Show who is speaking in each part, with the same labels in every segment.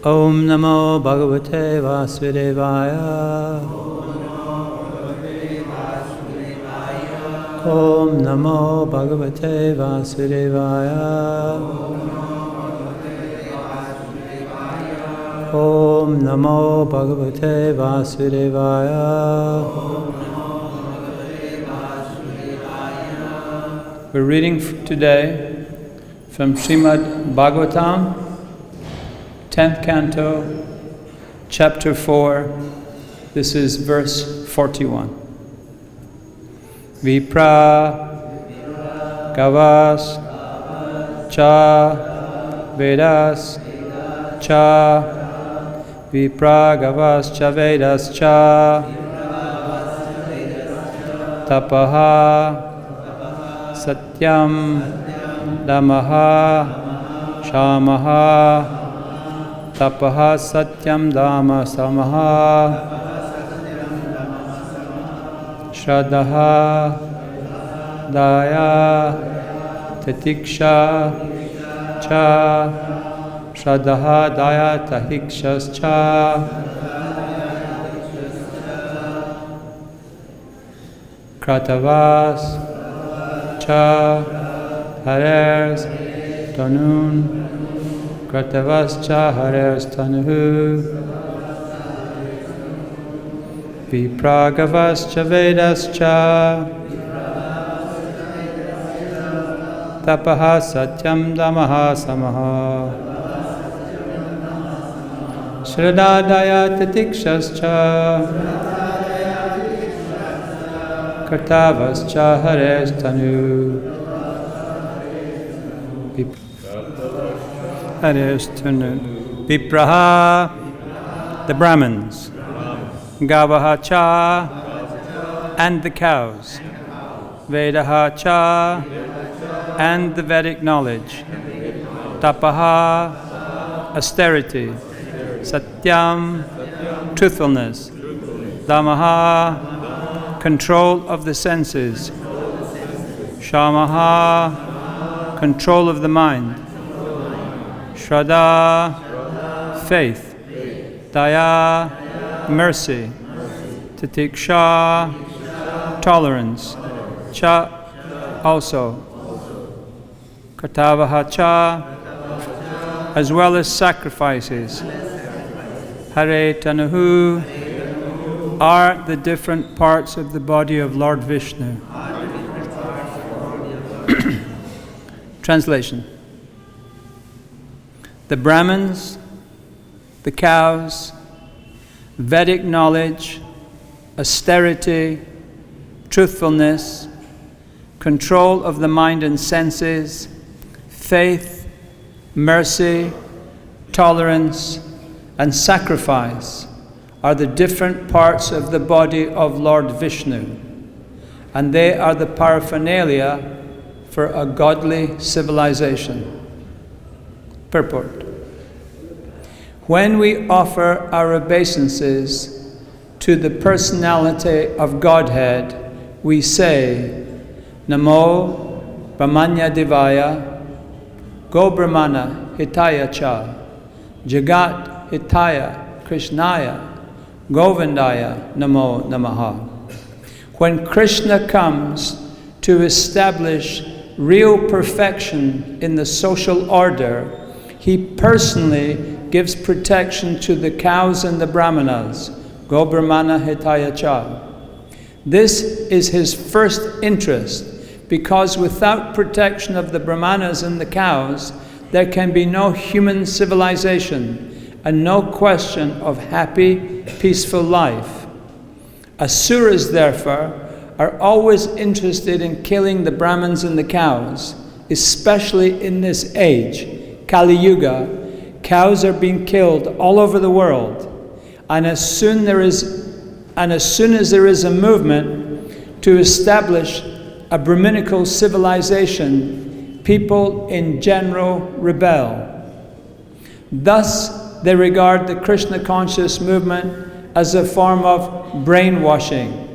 Speaker 1: Om Namo Bhagavate Vasudevaya. Om Namo Bhagavate Vasudevaya. Om Namo Bhagavate Vasudevaya. We're reading today from Srimad Bhagavatam, 10th Canto, Chapter 4. This is verse 41. Vipra Gavas Cha Vedas Cha Vipra Gavas Cha Vedas Cha Tapaha Satyam Damaha Shamaha Tapaha Satyam Dama Samaha Shraddhaha Daya Tatiksha Cha Shraddhaha Daya Tahikshas Cha Kratavas Cha Hares Tanun Kratavas Cha Hares Tanuhu Vipragavas Cha Vedas Cha Tapaha Satyam Damaha Samaha Shraddhadaya Tatikshas Cha Kartavas Cha Hares Tanu Hares Tanu Vipraha, the Brahmins, Gavaha Cha, and the cows, Vedaha Cha, and the Vedic knowledge, Tapaha, austerity, Satyam, truthfulness, Damaha, control of the senses, Shamaha, control of the mind, Shraddha, faith, Daya, mercy, Titiksha, tolerance, Cha, also, Kartavaha Cha, as well as sacrifices, Hare Tanuhu, are the different parts of the body of Lord Vishnu. Translation. The Brahmins, the cows, Vedic knowledge, austerity, truthfulness, control of the mind and senses, faith, mercy, tolerance, and sacrifice are the different parts of the body of Lord Vishnu, and they are the paraphernalia for a godly civilization. Purport. When we offer our obeisances to the personality of Godhead, we say, Namo Brahmanya Devaya, Go Brahmana Hitaya Cha, Jagat Hitaya Krishnaya, Govindaya Namo Namaha. When Krishna comes to establish real perfection in the social order, he personally gives protection to the cows and the brahmanas, Go Brahmana Hitaya Cha. This is his first interest, because without protection of the brahmanas and the cows, there can be no human civilization and no question of happy, peaceful life. Asuras, therefore, are always interested in killing the Brahmins and the cows, especially in this age, Kali Yuga. Cows are being killed all over the world, and as soon as there is a movement to establish a Brahminical civilization, people in general rebel. Thus, they regard the Krishna conscious movement as a form of brainwashing.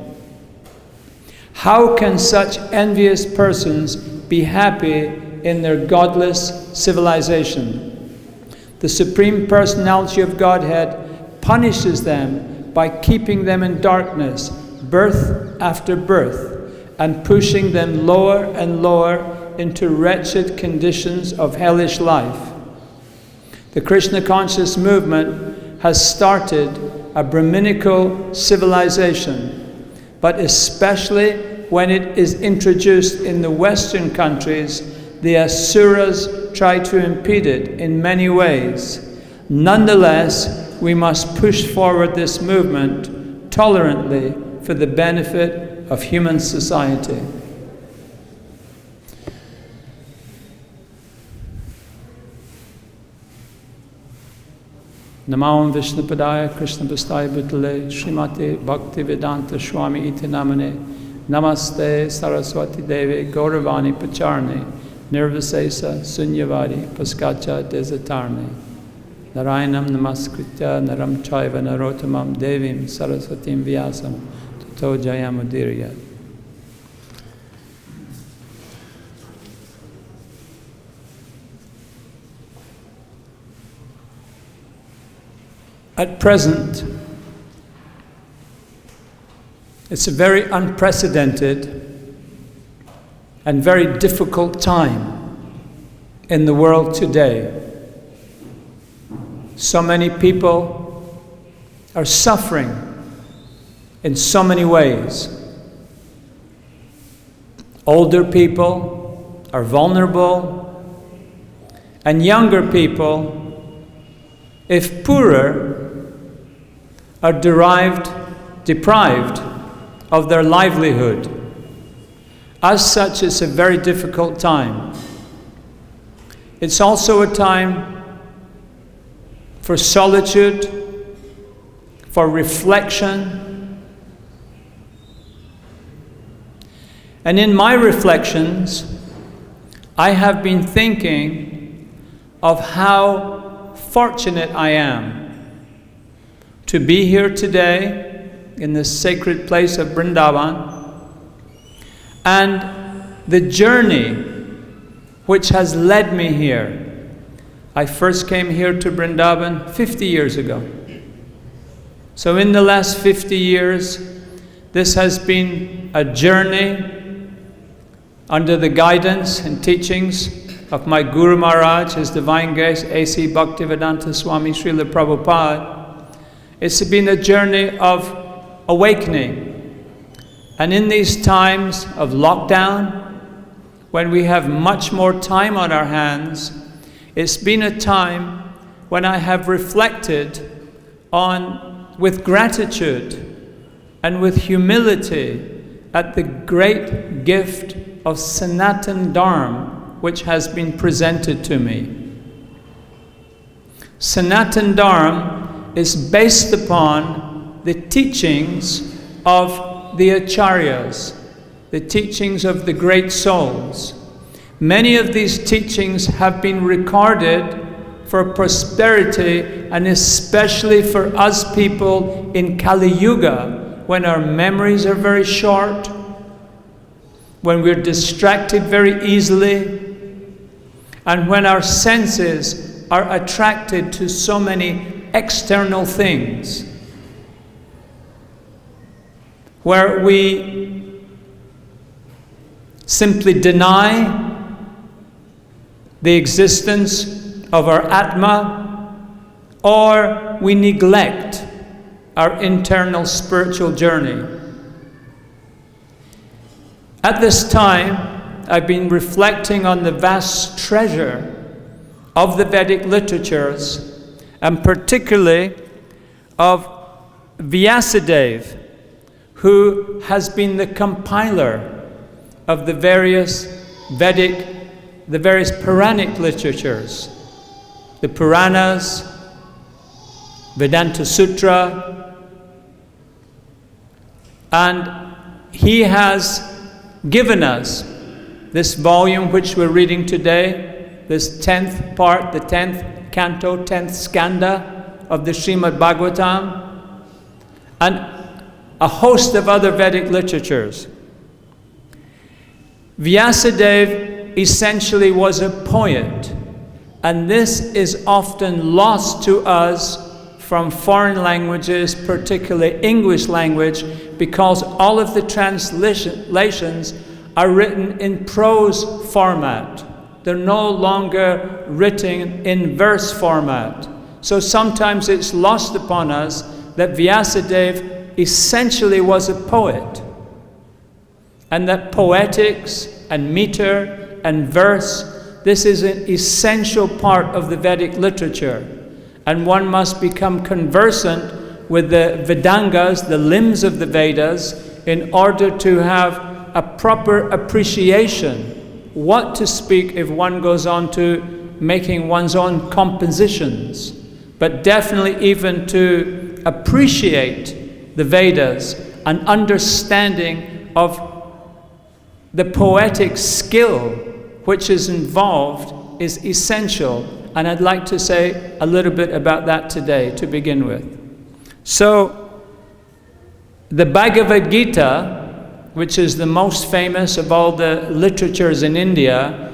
Speaker 1: How can such envious persons be happy in their godless civilization? the Supreme Personality of Godhead punishes them by keeping them in darkness, birth after birth, and pushing them lower and lower into wretched conditions of hellish life. The Krishna conscious movement has started a Brahminical civilization, but especially when it is introduced in the Western countries, the Asuras try to impede it in many ways. Nonetheless, we must push forward this movement tolerantly for the benefit of human society. Namam Vishnupadaya Krishna Bhastaya Bhutale Srimati Bhakti-Vedanta Swami Iti Namane Namaste Saraswati Devi Gauravani Pacharni Nirvisesa Sunyavadi Paskacha Desatarni Narayanam Namaskritya Naram Chaiva Narotamam Devim Saraswatim Vyasam Tato Jayamudirya. At present, it's a very unprecedented and very difficult time in the world today. So many people are suffering in so many ways. Older people are vulnerable, and younger people, if poorer, are deprived of their livelihood. As such, it's a very difficult time. It's also a time for solitude, for reflection. And in my reflections, I have been thinking of how fortunate I am to be here today in this sacred place of Vrindavan, and the journey which has led me here. I first came here to Vrindavan 50 years ago. So in the last 50 years, this has been a journey under the guidance and teachings of my Guru Maharaj, His Divine Grace, A.C. Bhaktivedanta Swami Srila Prabhupada. It's been a journey of awakening. And in these times of lockdown, when we have much more time on our hands, it's been a time when I have reflected on, with gratitude and with humility, at the great gift of Sanatan Dharma, which has been presented to me. Sanatan Dharma is based upon the teachings of the Acharyas, the teachings of the great souls. Many of these teachings have been recorded for prosperity, and especially for us people in Kali Yuga, when our memories are very short, when we're distracted very easily, and when our senses are attracted to so many external things, where we simply deny the existence of our Atma, or we neglect our internal spiritual journey. At this time, I've been reflecting on the vast treasure of the Vedic literatures, and particularly of Vyasadeva, who has been the compiler of the various Puranic literatures, the Puranas, Vedanta Sutra, and he has given us this volume which we're reading today, this 10th part, the 10th canto, 10th skanda of the Srimad Bhagavatam, and a host of other Vedic literatures. Vyasadeva essentially was a poet And this is often lost to us from foreign languages, particularly English language, because all of the translations are written in prose format. They're no longer written in verse format. So sometimes it's lost upon us that Vyasadeva essentially was a poet, and that poetics and meter and verse, this is an essential part of the Vedic literature. And one must become conversant with the Vedangas, the limbs of the Vedas, in order to have a proper appreciation what to speak if one goes on to making one's own compositions. But definitely even to appreciate the Vedas, an understanding of the poetic skill which is involved is essential. And I'd like to say a little bit about that today to begin with. So, the Bhagavad-Gita, which is the most famous of all the literatures in India,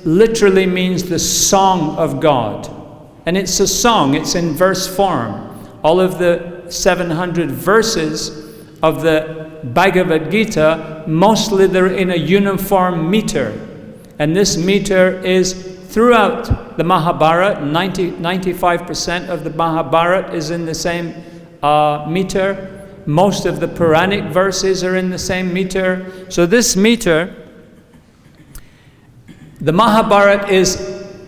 Speaker 1: literally means the song of God. And it's a song, it's in verse form. All of the 700 verses of the Bhagavad-Gita, mostly they're in a uniform meter. And this meter is throughout the Mahabharata. 95% of the Mahabharata is in the same meter. Most of the Puranic verses are in the same meter. So this meter, the Mahabharata is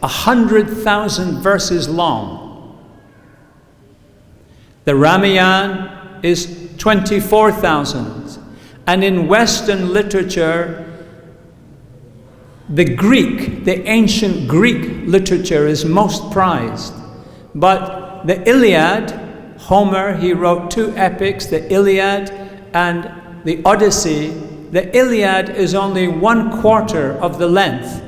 Speaker 1: 100,000 verses long. The Ramayana is 24,000. And in Western literature, the Greek, the ancient Greek literature is most prized. But the Iliad, Homer, he wrote 2 epics, the Iliad and the Odyssey. The Iliad is only 1/4 of the length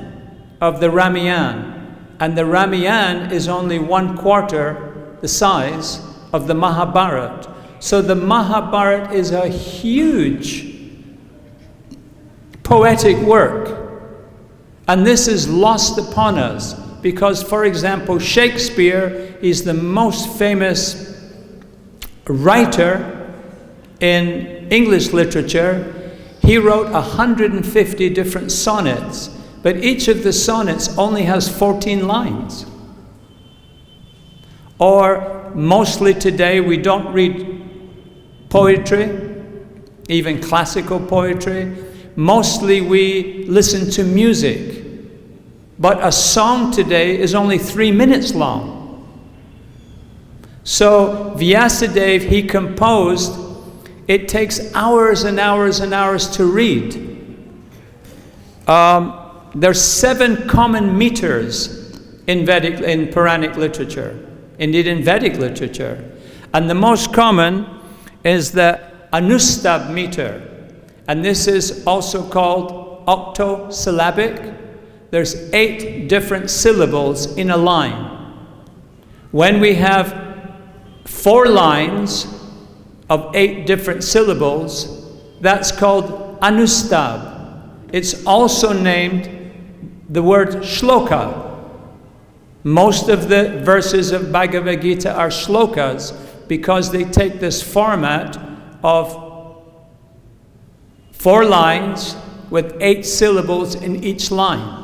Speaker 1: of the Ramayana. And the Ramayana is only 1/4 the size of the Mahabharata. So the Mahabharata is a huge poetic work. And this is lost upon us because, for example, Shakespeare is the most famous writer in English literature. He wrote 150 different sonnets, but each of the sonnets only has 14 lines. Or mostly today we don't read poetry, even classical poetry. Mostly we listen to music. But a song today is only 3 minutes long. So Vyasadeva, he composed, it takes hours and hours and hours to read. There's 7 common meters in Puranic literature, indeed in Vedic literature. And the most common is the Anustab meter. And this is also called octosyllabic. There's 8 different syllables in a line. When we have 4 lines of 8 different syllables, that's called Anustab. It's also named the word shloka. Most of the verses of Bhagavad Gita are shlokas because they take this format of 4 lines with 8 syllables in each line.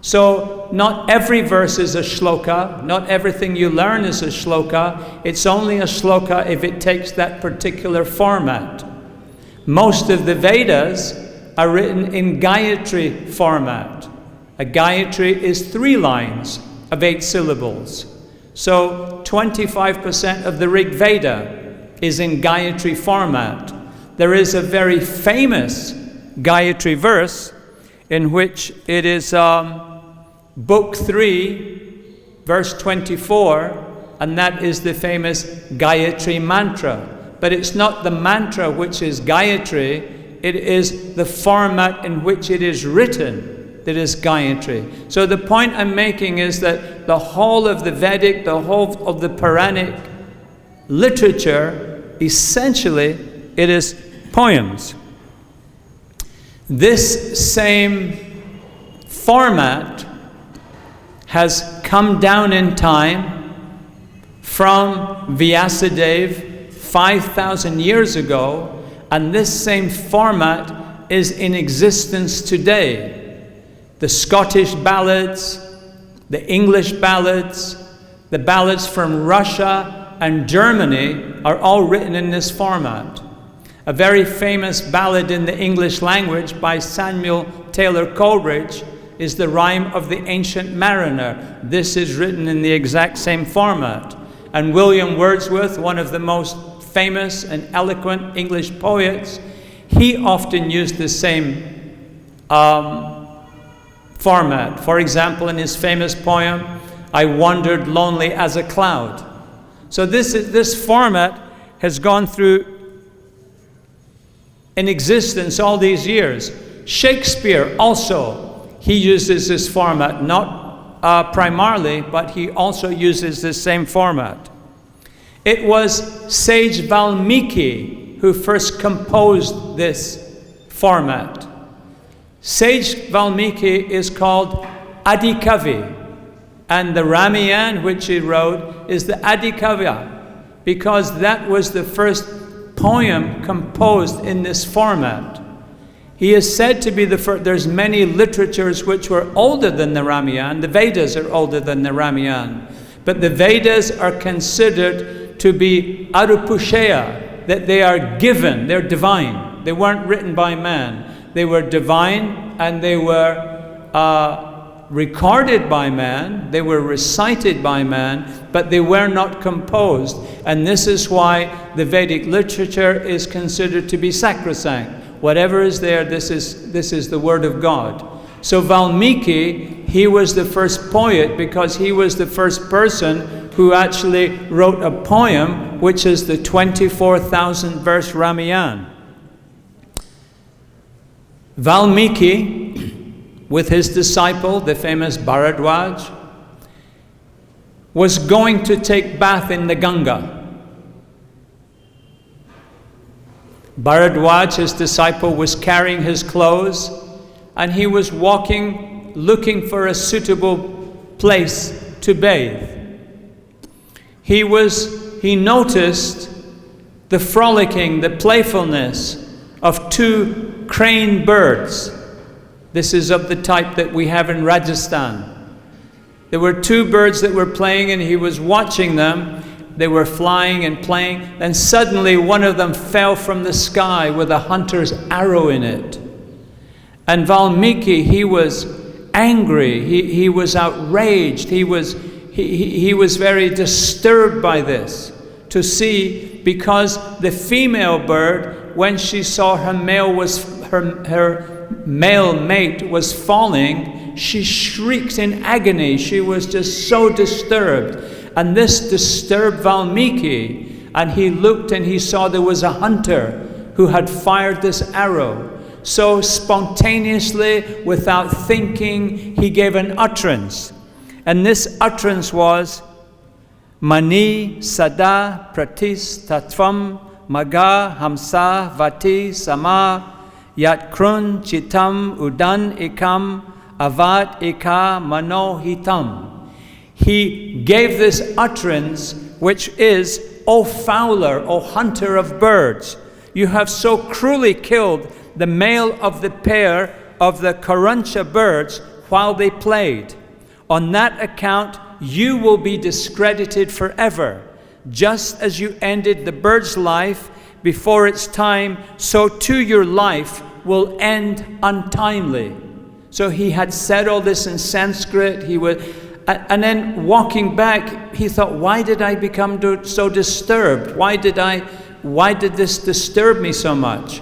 Speaker 1: So not every verse is a shloka, not everything you learn is a shloka. It's only a shloka if it takes that particular format. Most of the Vedas are written in Gayatri format. A Gayatri is 3 lines of 8 syllables. So 25% of the Rig Veda is in Gayatri format. There is a very famous Gayatri verse in which it is Book 3, verse 24, and that is the famous Gayatri mantra. But it's not the mantra which is Gayatri, it is the format in which it is written that is Gayatri. So the point I'm making is that the whole of the Vedic, the whole of the Puranic literature, essentially, it is poems. This same format has come down in time from Vyasadeva 5,000 years ago, and this same format is in existence today. The Scottish ballads, the English ballads, the ballads from Russia and Germany are all written in this format. A very famous ballad in the English language by Samuel Taylor Coleridge is The Rime of the Ancient Mariner. This is written in the exact same format. And William Wordsworth, one of the most famous and eloquent English poets, he often used the same format. For example, in his famous poem, I Wandered Lonely as a Cloud. So this format has gone through in existence all these years. Shakespeare also, he uses this format, not primarily, but he also uses this same format. It was sage Valmiki who first composed this format. Sage Valmiki is called Adikavi, and the Ramayan which he wrote is the Adikavya, because that was the first poem composed in this format. He is said to be the first. There's many literatures which were older than the Ramayan. The Vedas are older than the Ramayan. But the Vedas are considered to be Arupusheya, that they are given, they're divine. They weren't written by man. They were divine, and they were recorded by man, they were recited by man, but they were not composed. And this is why the Vedic literature is considered to be sacrosanct. Whatever is there, this is the word of God. So Valmiki, he was the first poet because he was the first person who actually wrote a poem, which is the 24,000 verse Ramayan. Valmiki, with his disciple, the famous Bharadwaj, was going to take bath in the Ganga. Bharadwaj, his disciple, was carrying his clothes, and he was walking, looking for a suitable place to bathe. He noticed the frolicking, the playfulness of two crane birds. This is of the type that we have in Rajasthan. There were two birds that were playing, and he was watching them. They were flying and playing. Then suddenly one of them fell from the sky with a hunter's arrow in it. And Valmiki, he was angry. He was outraged. He was very disturbed by this to see, because the female bird, when she saw her male mate was falling, she shrieked in agony. She was just so disturbed. And this disturbed Valmiki. And he looked and he saw there was a hunter who had fired this arrow. So spontaneously, without thinking, he gave an utterance. And this utterance was, Mani sada pratis tatvam maga hamsa vati sama Yat krun chitam udan ikam avat ika manohitam. He gave this utterance, which is, O fowler, O hunter of birds, you have so cruelly killed the male of the pair of the Karancha birds while they played. On that account, you will be discredited forever. Just as you ended the bird's life before its time, so too your life will end untimely. So he had said all this in Sanskrit. And then walking back, he thought, why did I become so disturbed? Why did this disturb me so much?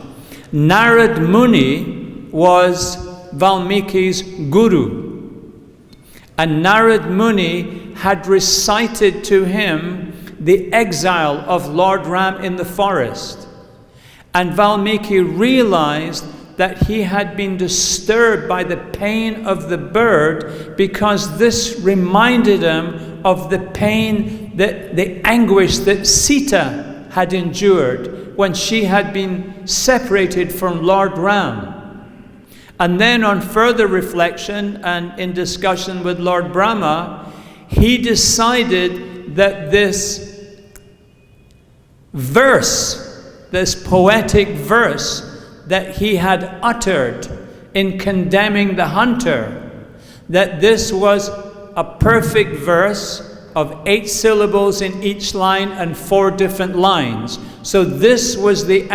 Speaker 1: Narad Muni was Valmiki's guru. And Narad Muni had recited to him the exile of Lord Ram in the forest. And Valmiki realized that he had been disturbed by the pain of the bird, because this reminded him of the pain, the anguish that Sita had endured when she had been separated from Lord Ram. And then on further reflection and in discussion with Lord Brahma, he decided that this verse, this poetic verse that he had uttered in condemning the hunter, that this was a perfect verse of 8 syllables in each line and 4 different lines. So this was the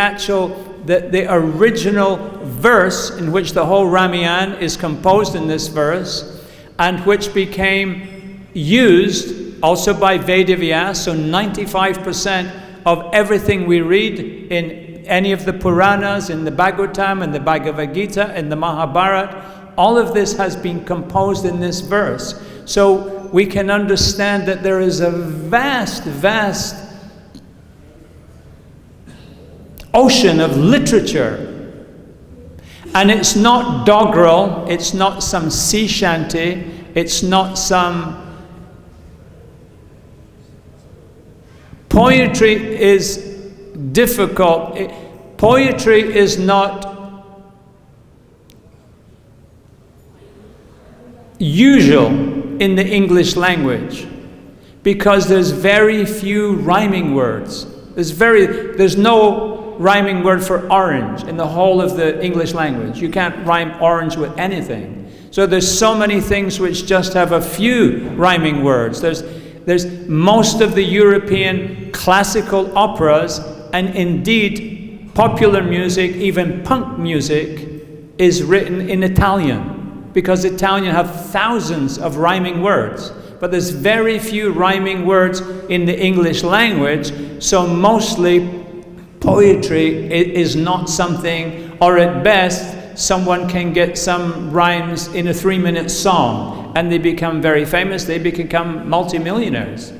Speaker 1: original verse in which the whole Ramayana is composed in this verse, and which became used also by Vedavyas. So 95% of everything we read in any of the Puranas, in the Bhagavatam, in the Bhagavad-Gita, in the Mahabharata, all of this has been composed in this verse. So we can understand that there is a vast, vast ocean of literature. And it's not doggerel, it's not some sea shanty, it's not some... Poetry is difficult. Poetry is not usual in the English language because there's very few rhyming words. There's no rhyming word for orange in the whole of the English language. You can't rhyme orange with anything. So there's so many things which just have a few rhyming words. There's most of the European classical operas, and indeed popular music, even punk music, is written in Italian, because Italian have thousands of rhyming words. But there's very few rhyming words in the English language, so mostly poetry is not something, or at best, someone can get some rhymes in a 3-minute song, and they become very famous, they become multimillionaires.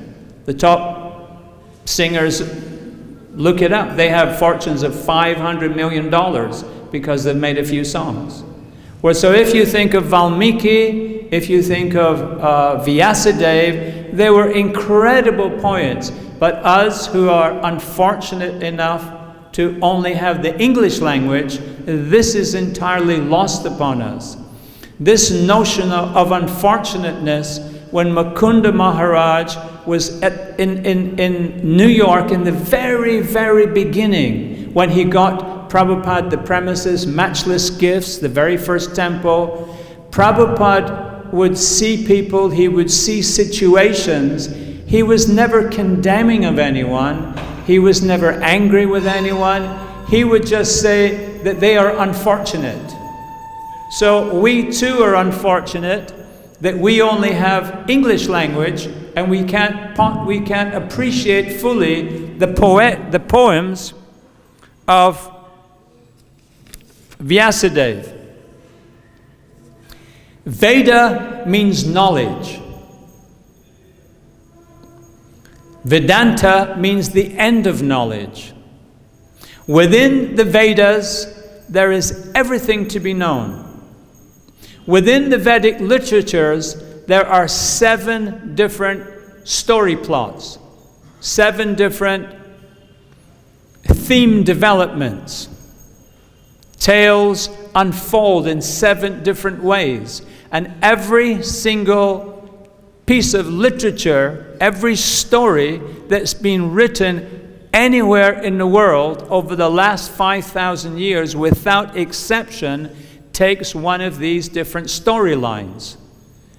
Speaker 1: The top singers, look it up, they have fortunes of $500 million because they've made a few songs. Well, so if you think of Valmiki, if you think of Vyasadeva, they were incredible poets, but us who are unfortunate enough to only have the English language, this is entirely lost upon us. This notion of unfortunateness, when Mukunda Maharaj was in New York in the very, very beginning, when he got Prabhupada the premises, Matchless Gifts, the very first temple, Prabhupada would see people, he would see situations. He was never condemning of anyone. He was never angry with anyone. He would just say that they are unfortunate. So we too are unfortunate that we only have English language, and we can't appreciate fully the poems of Vyasadeva. Veda means knowledge. Vedanta means the end of knowledge. Within the Vedas, there is everything to be known. Within the Vedic literatures, there are 7 different story plots, 7 different theme developments. Tales unfold in 7 different ways, and every single piece of literature, every story that's been written anywhere in the world over the last 5,000 years, without exception, takes one of these different storylines.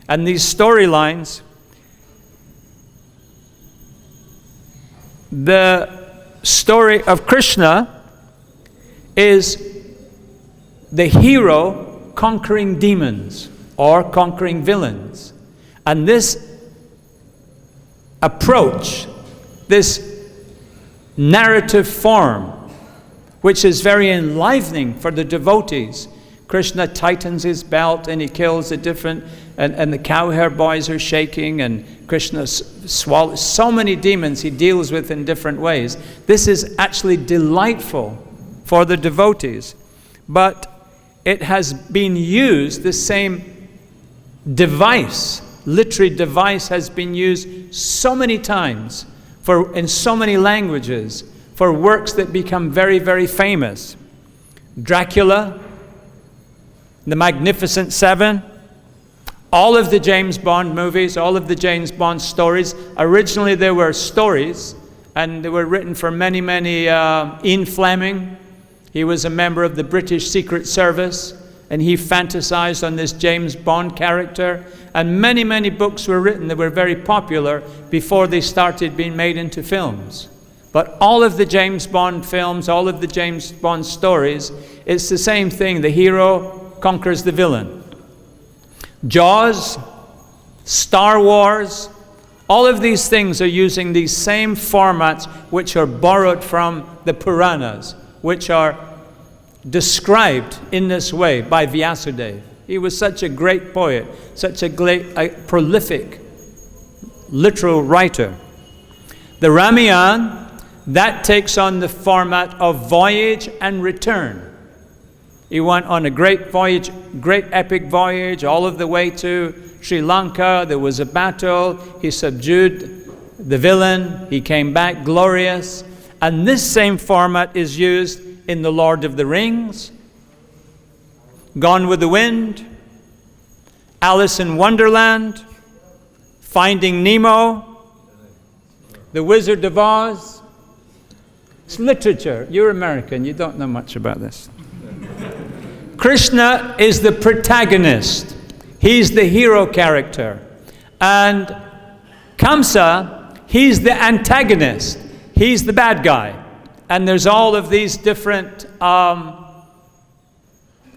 Speaker 1: And these storylines, the story of Krishna is the hero conquering demons or conquering villains. And this approach, this narrative form, which is very enlivening for the devotees. Krishna tightens his belt and he kills the different, and the cowherd boys are shaking, and Krishna swallows so many demons he deals with in different ways. This is actually delightful for the devotees. But it has been used, the same device, literary device, has been used so many times in so many languages for works that become very, very famous. Dracula, the Magnificent Seven, all of the James Bond movies, all of the James Bond stories. Originally they were stories, and they were written for many, Ian Fleming. He was a member of the British Secret Service, and he fantasized on this James Bond character. And many books were written that were very popular before they started being made into films. But all of the James Bond films, all of the James Bond stories, it's the same thing. The hero conquers the villain. Jaws, Star Wars, all of these things are using these same formats which are borrowed from the Puranas, which are described in this way by Vyasadeva. He was such a great poet, such a prolific literal writer. The Ramayana, that takes on the format of voyage and return. He went on a great voyage, great epic voyage, all of the way to Sri Lanka. There was a battle. He subdued the villain. He came back glorious. And this same format is used in The Lord of the Rings, Gone with the Wind, Alice in Wonderland, Finding Nemo, The Wizard of Oz. It's literature. You're American. You don't know much about this. Krishna is the protagonist. He's the hero character. And Kamsa, he's the antagonist. He's the bad guy. And there's all of these different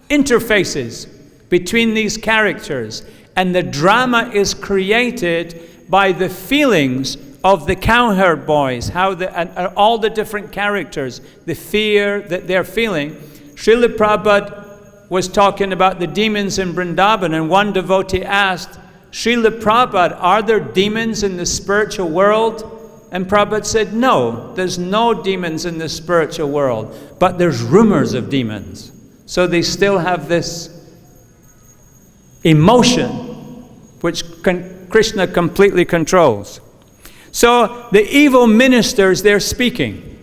Speaker 1: interfaces between these characters. And the drama is created by the feelings of the cowherd boys, and all the different characters, the fear that they're feeling. Srila Prabhupada was talking about the demons in Vrindavan, and one devotee asked, Srila Prabhupada, are there demons in the spiritual world? And Prabhupada said, no, there's no demons in the spiritual world, but there's rumors of demons. So they still have this emotion, which Krishna completely controls. So the evil ministers, they're speaking.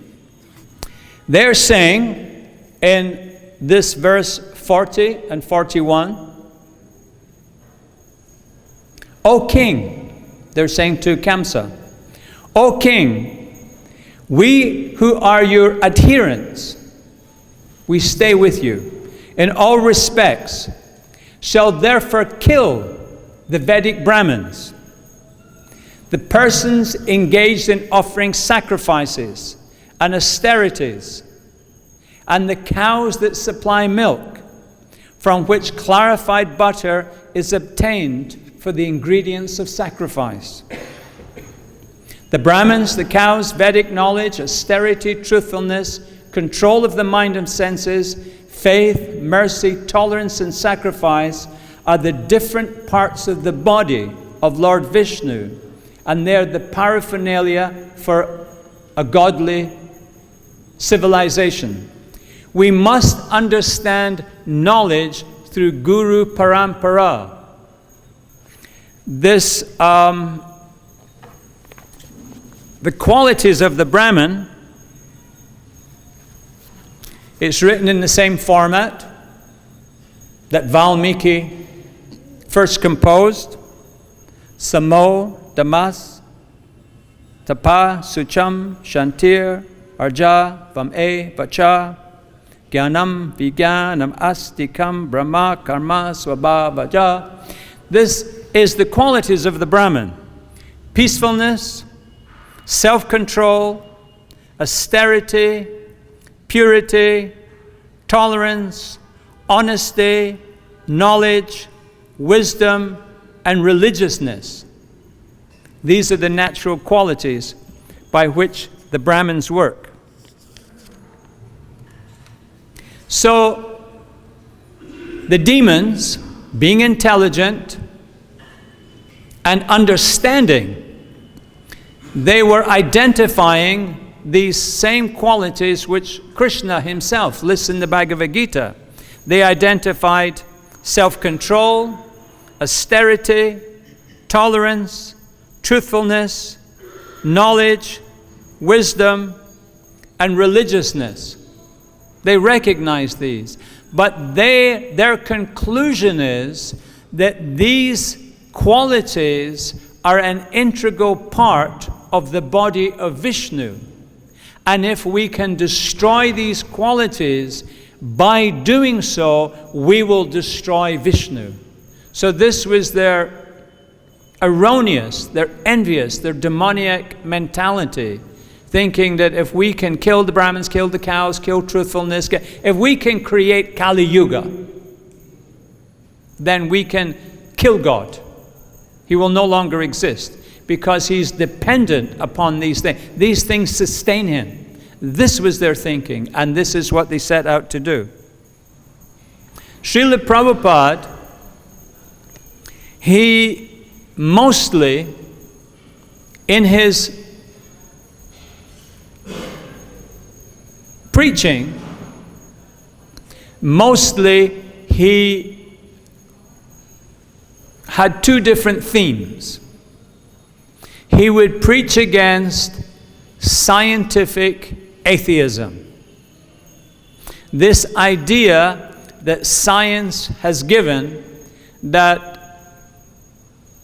Speaker 1: They're saying in this verse 40 and 41, O king, they're saying to Kamsa, O king, we who are your adherents, we stay with you in all respects, shall therefore kill the Vedic Brahmins, the persons engaged in offering sacrifices and austerities, and the cows that supply milk, from which clarified butter is obtained for the ingredients of sacrifice. The Brahmins, the cows, Vedic knowledge, austerity, truthfulness, control of the mind and senses, faith, mercy, tolerance, and sacrifice are the different parts of the body of Lord Vishnu, and they're the paraphernalia for a godly civilization. We must understand knowledge through Guru Parampara. The qualities of the Brahman, it's written in the same format that Valmiki first composed. Samo, Damas, Tapa, Sucham, Shantir, Arja, Vam'e, Vacha, Gyanam, Vigyanam, Astikam, Brahma, Karma, Swabhavaja. This is the qualities of the Brahman. Peacefulness, self-control, austerity, purity, tolerance, honesty, knowledge, wisdom, and religiousness. These are the natural qualities by which the Brahmins work. So, the demons, being intelligent and understanding, they were identifying these same qualities which Krishna himself lists in the Bhagavad-Gita. They identified self-control, austerity, tolerance, truthfulness, knowledge, wisdom, and religiousness. They recognized these. But their conclusion is that these qualities are an integral part of the body of Vishnu. And if we can destroy these qualities, by doing so, we will destroy Vishnu. So this was their erroneous, their envious, their demoniac mentality, thinking that if we can kill the Brahmins, kill the cows, kill truthfulness, if we can create Kali Yuga, then we can kill God. He will no longer exist because he's dependent upon these things. These things sustain him. This was their thinking, and this is what they set out to do. Srila Prabhupada, he mostly, in his preaching, mostly he had two different themes. He would preach against scientific atheism. This idea that science has given that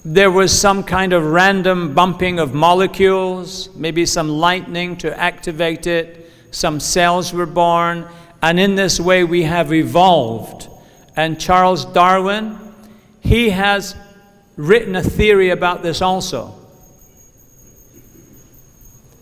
Speaker 1: there was some kind of random bumping of molecules, maybe some lightning to activate it, some cells were born, and in this way we have evolved. And Charles Darwin, he has written a theory about this also,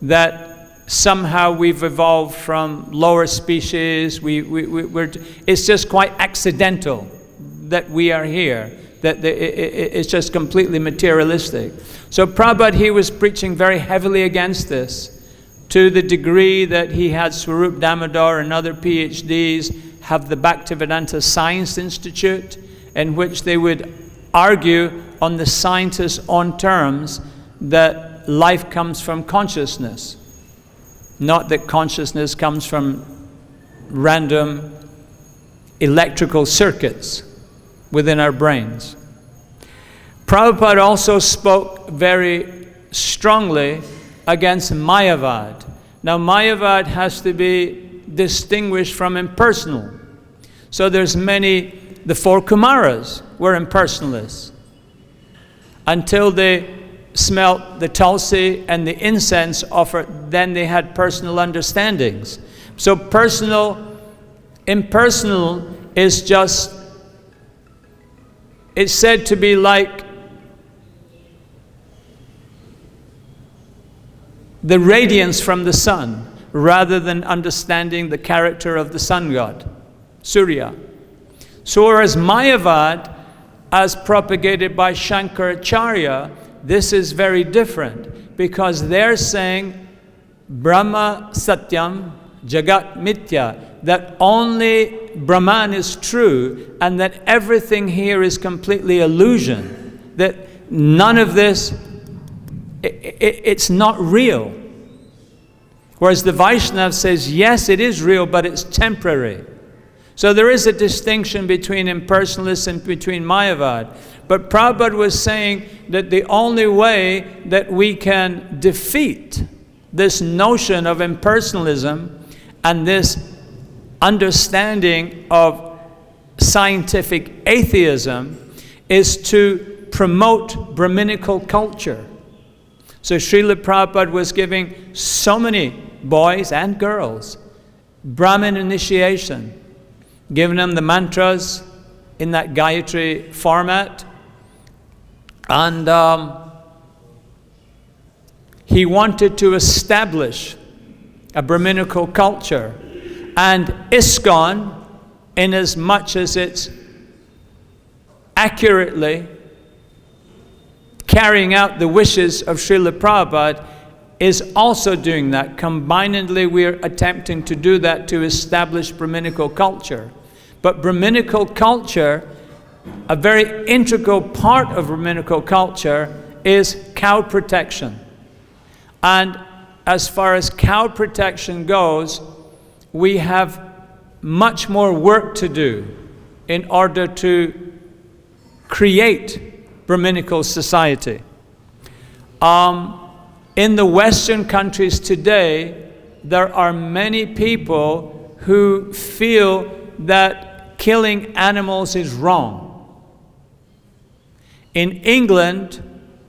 Speaker 1: that somehow we've evolved from lower species. It's just quite accidental that we are here, that it's just completely materialistic. So Prabhupada, he was preaching very heavily against this, to the degree that he had Swarup Damodar and other PhDs have the Bhaktivedanta Science Institute, in which they would argue on the scientists' own terms that life comes from consciousness, not that consciousness comes from random electrical circuits within our brains. Prabhupada also spoke very strongly against Mayavad. Now Mayavad has to be distinguished from impersonal. So there's the four Kumaras were impersonalists until they smelt the tulsi and the incense offered, then they had personal understandings. So impersonal is just, it's said to be like the radiance from the sun, rather than understanding the character of the sun god, Surya. So whereas Mayavad, as propagated by Shankaracharya, this is very different, because they're saying Brahma Satyam Jagat Mithya, that only Brahman is true and that everything here is completely illusion, that none of this, it's not real. Whereas the Vaishnava says, yes, it is real, but it's temporary. So there is a distinction between impersonalists and between Mayavad. But Prabhupada was saying that the only way that we can defeat this notion of impersonalism and this understanding of scientific atheism is to promote Brahminical culture. So Srila Prabhupada was giving so many boys and girls Brahmin initiation, giving them the mantras in that Gayatri format. And he wanted to establish a Brahminical culture. And ISKCON, in as much as it's accurately carrying out the wishes of Srila Prabhupada, is also doing that. Combinedly, we're attempting to do that to establish Brahminical culture. But Brahminical culture, a very integral part of Brahminical culture is cow protection. And as far as cow protection goes, we have much more work to do in order to create Brahminical society. In the Western countries today, there are many people who feel that killing animals is wrong. In England,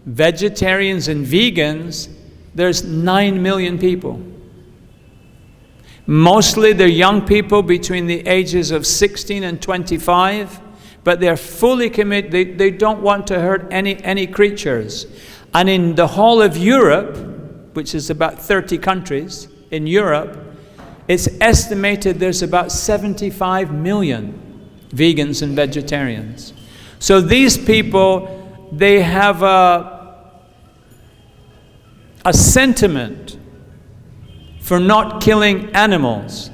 Speaker 1: vegetarians and vegans, there's 9 million people. Mostly they're young people between the ages of 16 and 25, but they're fully committed. They don't want to hurt any creatures. And in the whole of Europe, which is about 30 countries in Europe, it's estimated there's about 75 million vegans and vegetarians. So these people, they have a sentiment for not killing animals.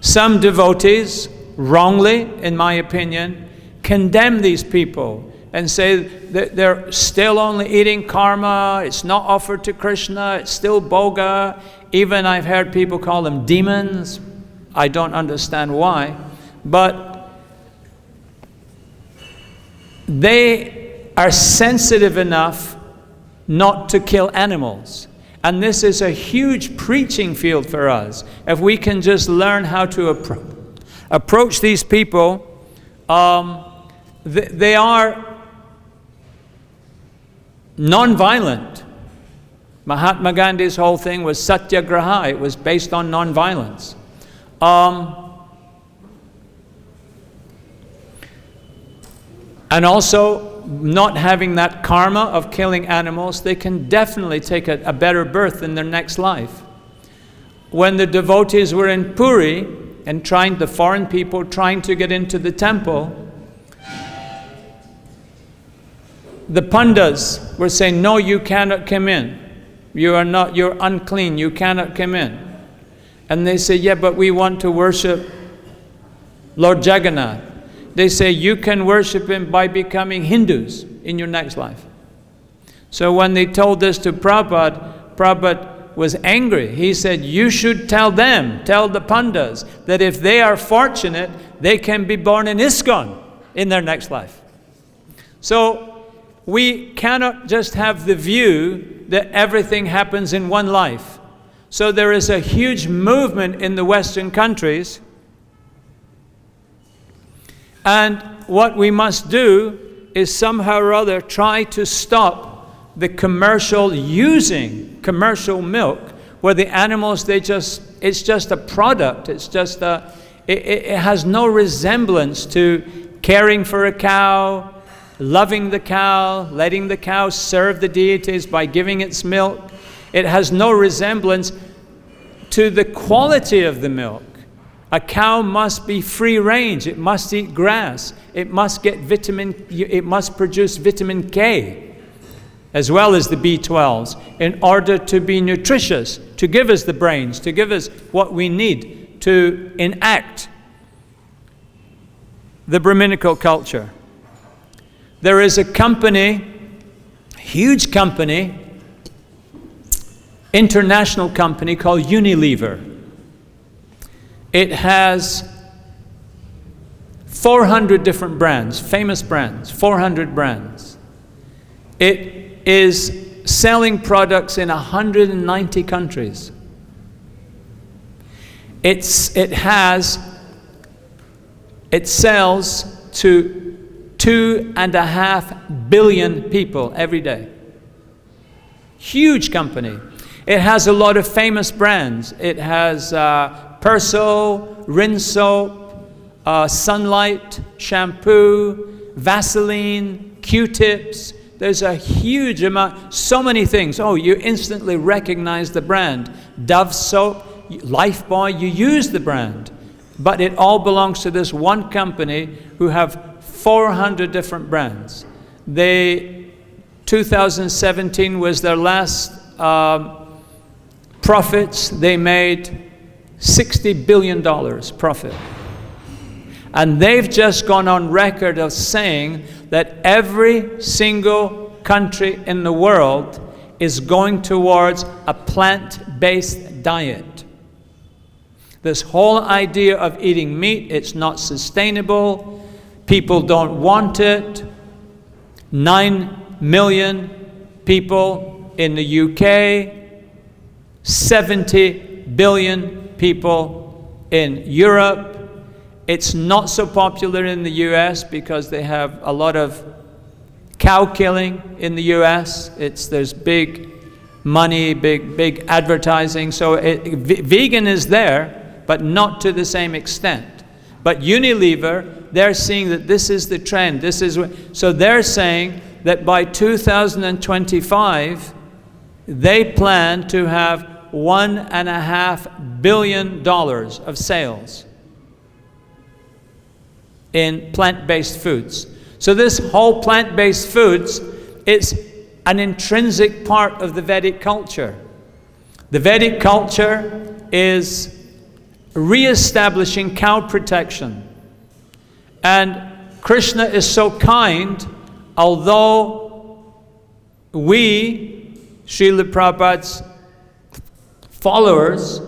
Speaker 1: Some devotees, wrongly, in my opinion, condemn these people and say that they're still only eating karma, it's not offered to Krishna, it's still bhoga. Even I've heard people call them demons. I don't understand why. But they are sensitive enough not to kill animals. And this is a huge preaching field for us. If we can just learn how to approach these people, they are non-violent. Mahatma Gandhi's whole thing was satyagraha. It was based on non-violence. And also, not having that karma of killing animals, they can definitely take a better birth in their next life. When the devotees were in Puri and the foreign people trying to get into the temple, the pandas were saying, no, you cannot come in. You're unclean, you cannot come in. And they say, yeah, but we want to worship Lord Jagannath. They say, you can worship him by becoming Hindus in your next life. So when they told this to Prabhupada, Prabhupada was angry. He said, you should tell the pandas, that if they are fortunate, they can be born in ISKCON in their next life. So we cannot just have the view that everything happens in one life. So there is a huge movement in the Western countries. And what we must do is somehow or other try to stop the using commercial milk, where the animals, it's just a product. It has no resemblance to caring for a cow, loving the cow, letting the cow serve the deities by giving its milk. It has no resemblance to the quality of the milk. A cow must be free range. It must eat grass. It must produce vitamin K, as well as the B12s, in order to be nutritious, to give us the brains, to give us what we need to enact the Brahminical culture. There is a company, huge company, international company called Unilever. It has 400 different brands, famous brands, 400 brands. It is selling products in 190 countries. It sells to 2.5 billion people every day. Huge company. It has a lot of famous brands. It has Persil, Rinse Soap, Sunlight, shampoo, Vaseline, Q-tips. There's a huge amount, so many things. Oh, you instantly recognize the brand. Dove soap, Lifebuoy, you use the brand. But it all belongs to this one company who have 400 different brands. 2017 was their last profits. They made $60 billion profit. And they've just gone on record of saying that every single country in the world is going towards a plant-based diet. This whole idea of eating meat, it's not sustainable. People don't want it. 9 million people in the UK, 70 billion people in Europe. It's not so popular in the US because they have a lot of cow killing in the US. There's big money, big advertising. So vegan is there, but not to the same extent. But Unilever, they're seeing that this is the trend. So they're saying that by 2025, they plan to have $1.5 billion of sales in plant-based foods. So this whole plant-based foods, it's an intrinsic part of the Vedic culture. The Vedic culture is re-establishing cow protection. And Krishna is so kind, although we, Srila Prabhupada's followers,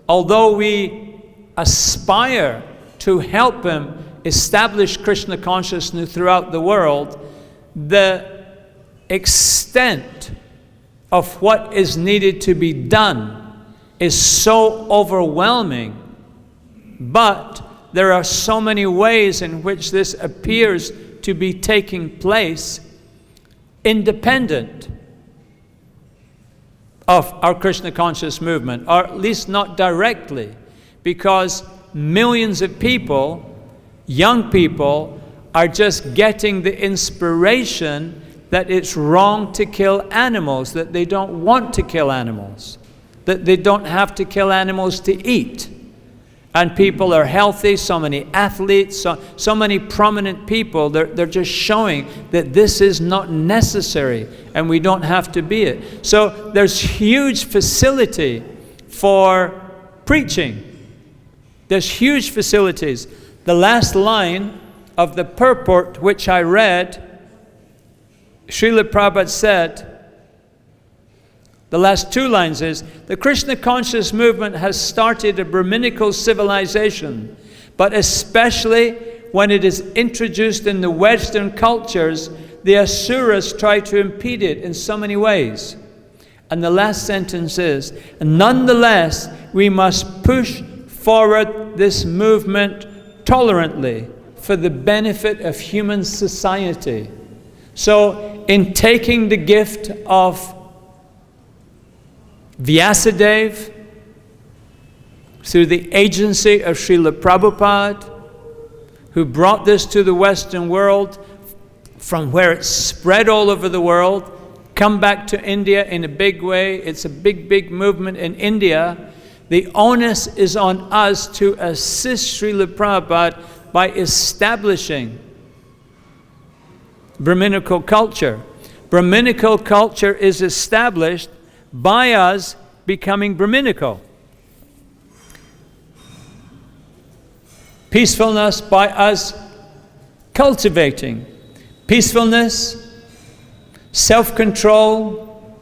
Speaker 1: although we aspire to help him establish Krishna consciousness throughout the world, the extent of what is needed to be done is so overwhelming. But there are so many ways in which this appears to be taking place independent of our Krishna conscious movement, or at least not directly, because millions of people, young people, are just getting the inspiration that it's wrong to kill animals, that they don't want to kill animals, that they don't have to kill animals to eat. And people are healthy, so many athletes, so many prominent people, they're just showing that this is not necessary and we don't have to be it. So there's huge facility for preaching. There's huge facilities. The last line of the purport which I read, Srila Prabhupada said, the last two lines is, the Krishna conscious movement has started a Brahminical civilization, but especially when it is introduced in the Western cultures, the Asuras try to impede it in so many ways. And the last sentence is, nonetheless, we must push forward this movement tolerantly for the benefit of human society. So, in taking the gift of Vyasadeva, through the agency of Srila Prabhupada, who brought this to the Western world, from where it spread all over the world, come back to India in a big way. It's a big movement in India. The onus is on us to assist Srila Prabhupada by establishing Brahminical culture. Brahminical culture is established by us becoming Brahminical. Peacefulness by us cultivating peacefulness, self-control,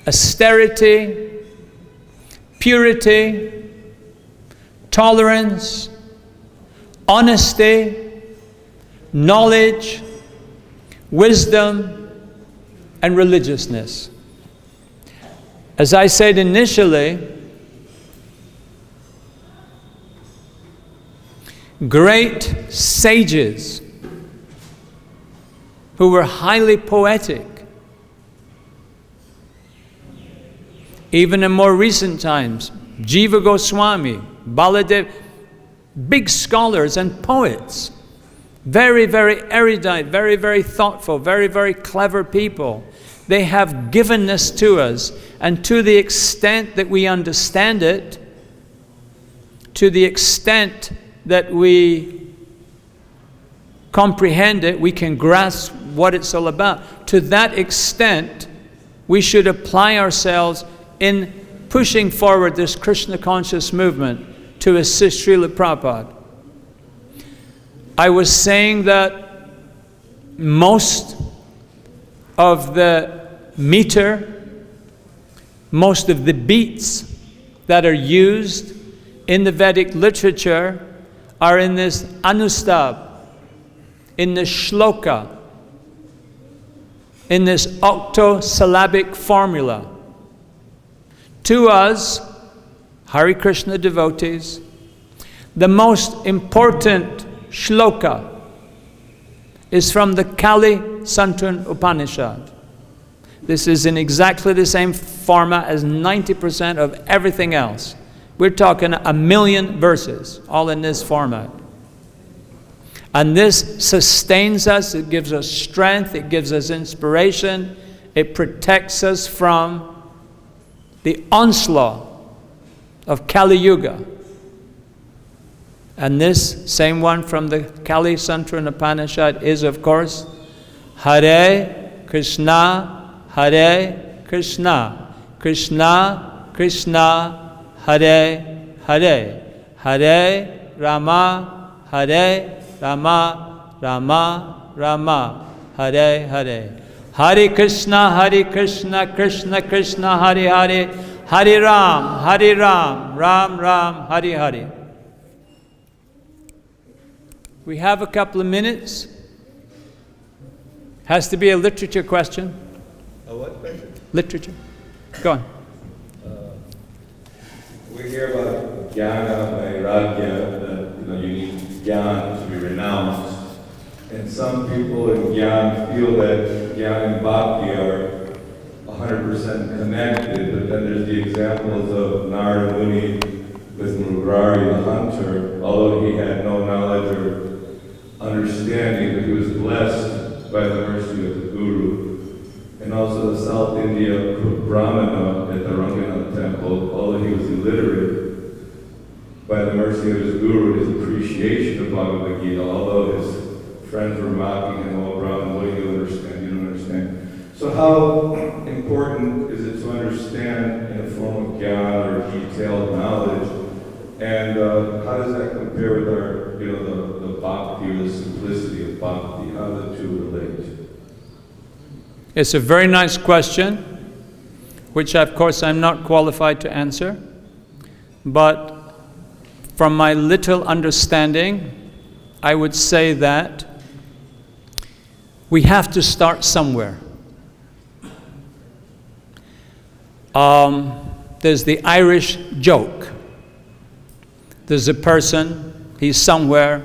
Speaker 1: austerity, purity, tolerance, honesty, knowledge, wisdom, and religiousness. As I said initially, great sages who were highly poetic, even in more recent times, Jiva Goswami, Baladev, big scholars and poets, very erudite, very thoughtful, very clever people. They have given this to us, and to the extent that we understand it, to the extent that we comprehend it, we can grasp what it's all about. To that extent, we should apply ourselves in pushing forward this Krishna conscious movement to assist Srila Prabhupada. I was saying that most of the meter, most of the beats that are used in the Vedic literature are in this anustab, in this shloka, in this octosyllabic formula. To us, Hare Krishna devotees, The most important shloka is from the Kali Santun Upanishad. This is in exactly the same format as 90% of everything else. We're talking 1,000,000 verses, all in this format. And this sustains us, it gives us strength, it gives us inspiration, it protects us from the onslaught of Kali Yuga. And this same one from the Kali Santun Upanishad is, of course, Hare Krishna, Hare Krishna, Krishna Krishna, Hare Hare, Hare Rama, Hare Rama, Rama Rama, Hare Hare. Hare Krishna, Krishna Krishna, Hare Hare, Hare Ram, Ram Ram, Hare Hare. We have a couple of minutes. Has to be a literature question.
Speaker 2: A what question?
Speaker 1: Literature. Go on.
Speaker 2: We hear about jnana, vairagya, that you need jnana to be renounced. And some people in jnana feel that jnana and bhakti are 100% connected, but then there's the examples of Narada Muni with Murari the hunter, although he had no knowledge or understanding, but he was blessed by the mercy of the Guru. And also the South India Brahmana at the Ranganath temple, although he was illiterate, by the mercy of his Guru, his appreciation of Bhagavad-Gita, although his friends were mocking him, "Oh Brahman, what do you understand? You don't understand." So how important is it to understand in a form of jnana or detailed knowledge? And how does that compare with our, the bhakti or the simplicity of bhakti? How do the two relate?
Speaker 1: It's a very nice question, which of course I'm not qualified to answer. But from my little understanding, I would say that we have to start somewhere. There's the Irish joke. There's a person, he's somewhere,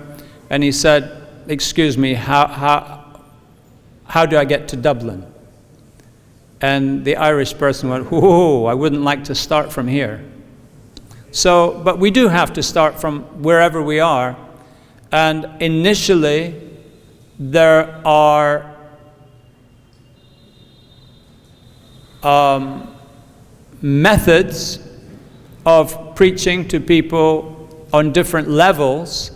Speaker 1: and he said, "Excuse me, how do I get to Dublin?" And the Irish person went, "Whoa, I wouldn't like to start from here." So, but we do have to start from wherever we are. And initially, there are methods of preaching to people on different levels,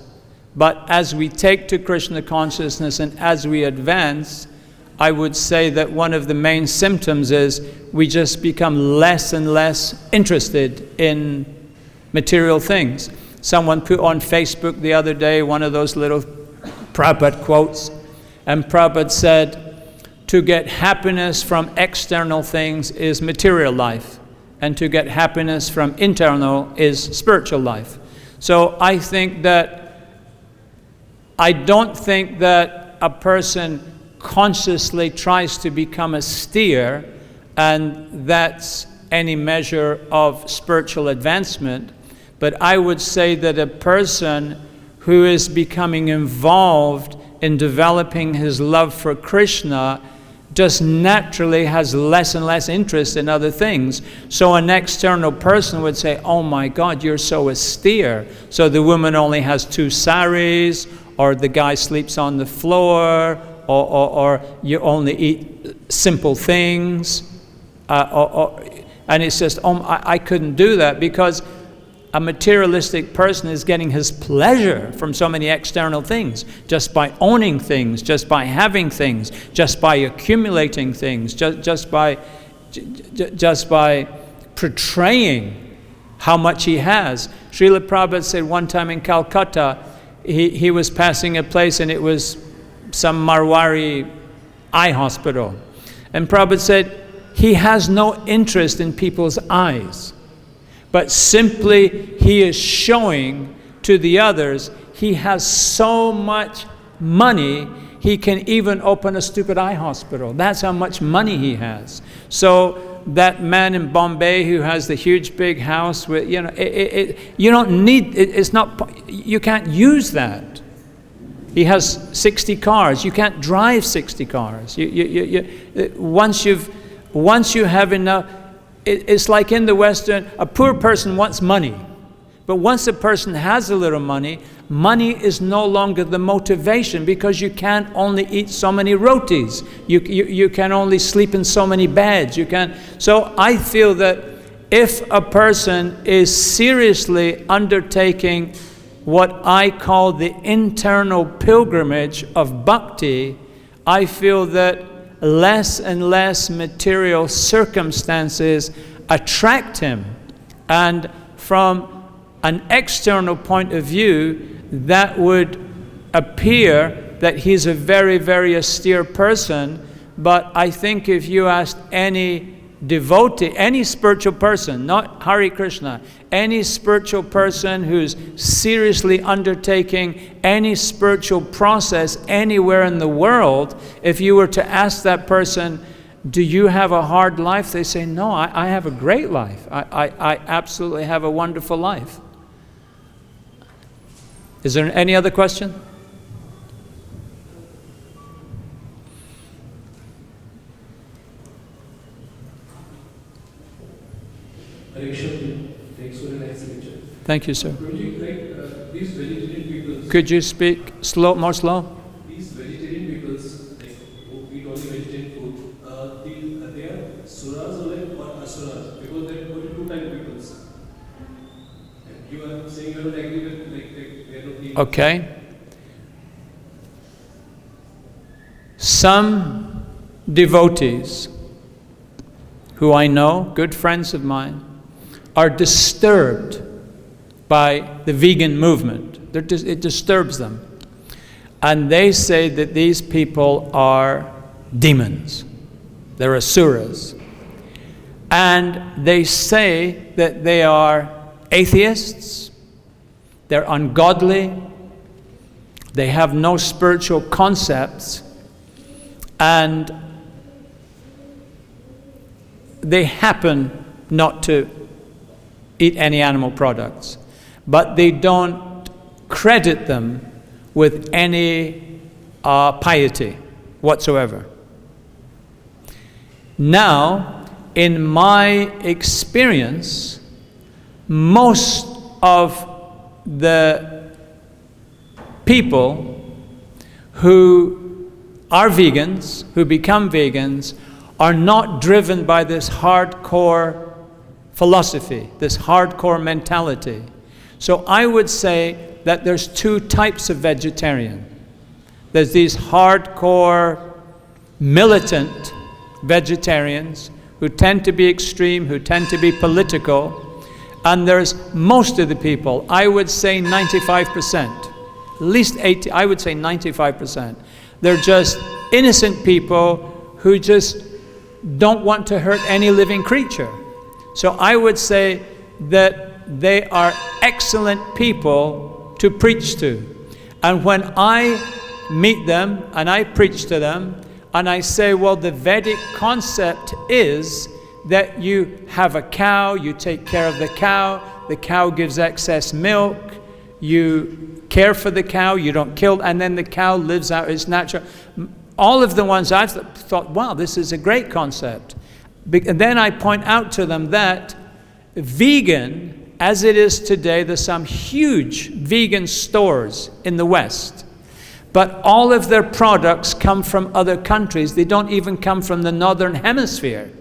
Speaker 1: but as we take to Krishna consciousness and as we advance, I would say that one of the main symptoms is we just become less and less interested in material things. Someone put on Facebook the other day one of those little Prabhupada quotes, and Prabhupada said, "To get happiness from external things is material life, and to get happiness from internal is spiritual life." So I don't think that a person consciously tries to become a steer and that's any measure of spiritual advancement. But I would say that a person who is becoming involved in developing his love for Krishna just naturally has less and less interest in other things. So an external person would say, "Oh my God, you're so austere. So the woman only has 2 saris, or the guy sleeps on the floor, or you only eat simple things." And it's just, I couldn't do that, because a materialistic person is getting his pleasure from so many external things, just by owning things, just by having things, just by accumulating things, just by portraying how much he has. Srila Prabhupada said one time in Calcutta, he was passing a place and it was some Marwari eye hospital. And Prabhupada said, he has no interest in people's eyes, but simply he is showing to the others he has so much money he can even open a stupid eye hospital. That's how much money he has. So that man in Bombay who has the huge big house with, you don't need, it's not, you can't use that. He has 60 cars. You can't drive 60 cars. Once you have enough, it's like in the Western, a poor person wants money. But once a person has a little money, money is no longer the motivation, because you can't only eat so many rotis. You can only sleep in so many beds. So I feel that if a person is seriously undertaking what I call the internal pilgrimage of bhakti, I feel that less and less material circumstances attract him. And from an external point of view, that would appear that he's a very, very austere person. But I think if you asked any devotee, any spiritual person, not Hare Krishna, any spiritual person who's seriously undertaking any spiritual process anywhere in the world, if you were to ask that person, do you have a hard life? They say, no, I have a great life. I absolutely have a wonderful life. Is there any other question?
Speaker 3: Thanks for a nice lecture.
Speaker 1: Thank you, sir.
Speaker 3: These vegetarian peoples.
Speaker 1: Could you speak more slow?
Speaker 3: These vegetarian peoples, who eat only vegetarian food, they are suras or asuras, because there are only two types of peoples. And you are saying you don't agree with they are not eating.
Speaker 1: Okay. Some devotees who I know, good friends of mine, are disturbed by the vegan movement. It disturbs them. And they say that these people are demons. They're asuras. And they say that they are atheists, they're ungodly, they have no spiritual concepts, and they happen not to eat any animal products, but they don't credit them with any piety whatsoever. Now, in my experience, most of the people who are vegans, who become vegans, are not driven by this hardcore philosophy, this hardcore mentality. So I would say that there's two types of vegetarian. There's these hardcore, militant vegetarians who tend to be extreme, who tend to be political, and there's most of the people, I would say 95%, at least 80, I would say 95%. They're just innocent people who just don't want to hurt any living creature. So I would say that they are excellent people to preach to. And when I meet them and I preach to them and I say, well, the Vedic concept is that you have a cow, you take care of the cow gives excess milk, you care for the cow, you don't kill, and then the cow lives out its natural. All of the ones I've thought, wow, this is a great concept. And then I point out to them that vegan, as it is today, there's some huge vegan stores in the West. But all of their products come from other countries. They don't even come from the Northern Hemisphere.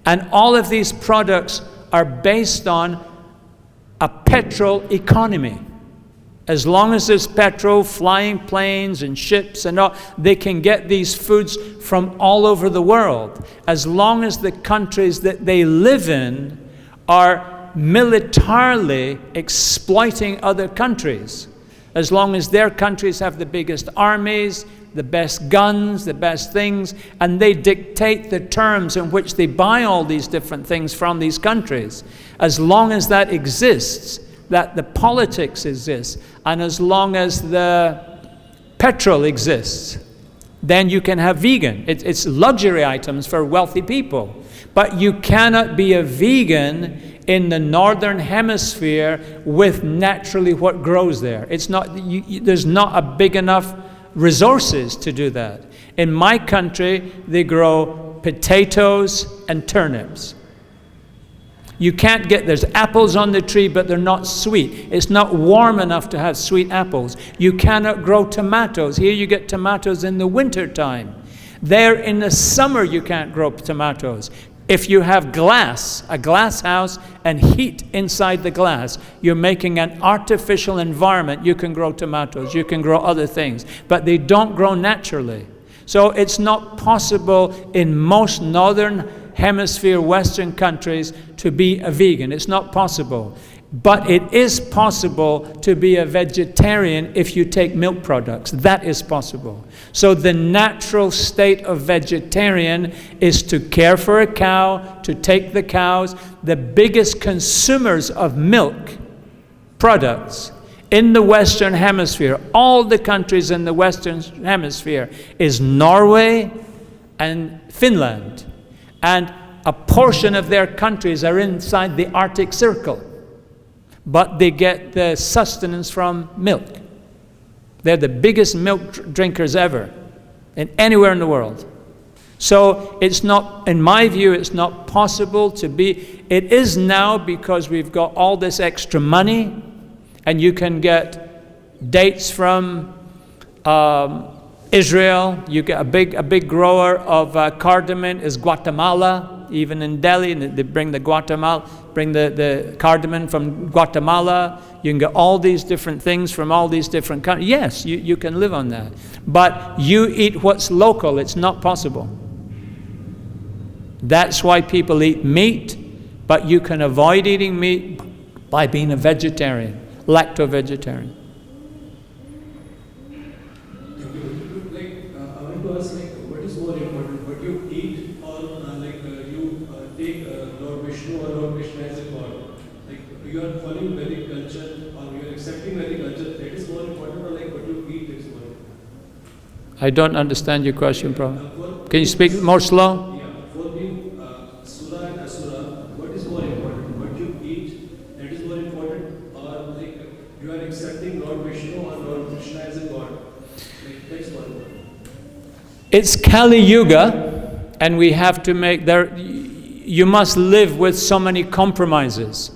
Speaker 1: And all of these products are based on a petrol economy. As long as there's petrol, flying planes and ships and all, they can get these foods from all over the world. As long as the countries that they live in are militarily exploiting other countries. As long as their countries have the biggest armies, the best guns, the best things, and they dictate the terms in which they buy all these different things from these countries. As long as that exists, that the politics exists, and as long as the petrol exists, then you can have vegan. It's luxury items for wealthy people. But you cannot be a vegan in the northern hemisphere with naturally what grows there. It's not, there's not a big enough resources to do that. In my country, they grow potatoes and turnips. You can't get, there's apples on the tree, but they're not sweet. It's not warm enough to have sweet apples. You cannot grow tomatoes. Here you get tomatoes in the winter time. There in the summer you can't grow tomatoes. If you have glass, a glass house, and heat inside the glass, you're making an artificial environment. You can grow tomatoes, you can grow other things, but they don't grow naturally. So it's not possible in most northern hemisphere Western countries to be a vegan. It's not possible. But it is possible to be a vegetarian if you take milk products. That is possible. So the natural state of vegetarian is to care for a cow, to take the cows. The biggest consumers of milk products in the Western Hemisphere, all the countries in the Western Hemisphere, is Norway and Finland. And a portion of their countries are inside the Arctic Circle. But they get the sustenance from milk. They're the biggest milk drinkers ever, anywhere in the world. So it's not, in my view, it's not possible to be. It is now because we've got all this extra money, and you can get dates from Israel. You get a big grower of cardamom is Guatemala. Even in Delhi, and they bring the cardamom from Guatemala. You can get all these different things from all these different countries. Yes, you can live on that. But you eat what's local. It's not possible. That's why people eat meat, but you can avoid eating meat by being a vegetarian, lacto-vegetarian.
Speaker 3: I want to ask, what is more important, what you eat or you take Lord Vishnu or Lord Krishna as a god? Like you are following Vedic culture or you are accepting Vedic culture, that is more important, or like what you eat is more important?
Speaker 1: I don't understand your question, Prabhu. Can you speak more slow?
Speaker 3: Yeah, for being Sura and Asura, what is more important? What you eat, that is more important, or like you are accepting Lord Vishnu or Lord Krishna as a god? Like that is more important.
Speaker 1: It's Kali Yuga, and we have to make there. You must live with so many compromises.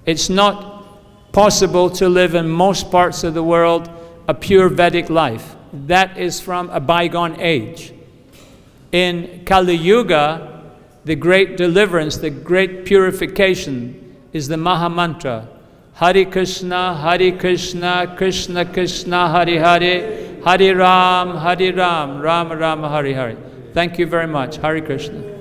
Speaker 1: It's not possible to live in most parts of the world a pure Vedic life. That is from a bygone age. In Kali Yuga, the great deliverance, the great purification is the Maha Mantra. Hare Krishna, Krishna Krishna, Hare Hare, Hare Ram, Ram Rama, Hare Hare. Thank you very much. Hare Krishna.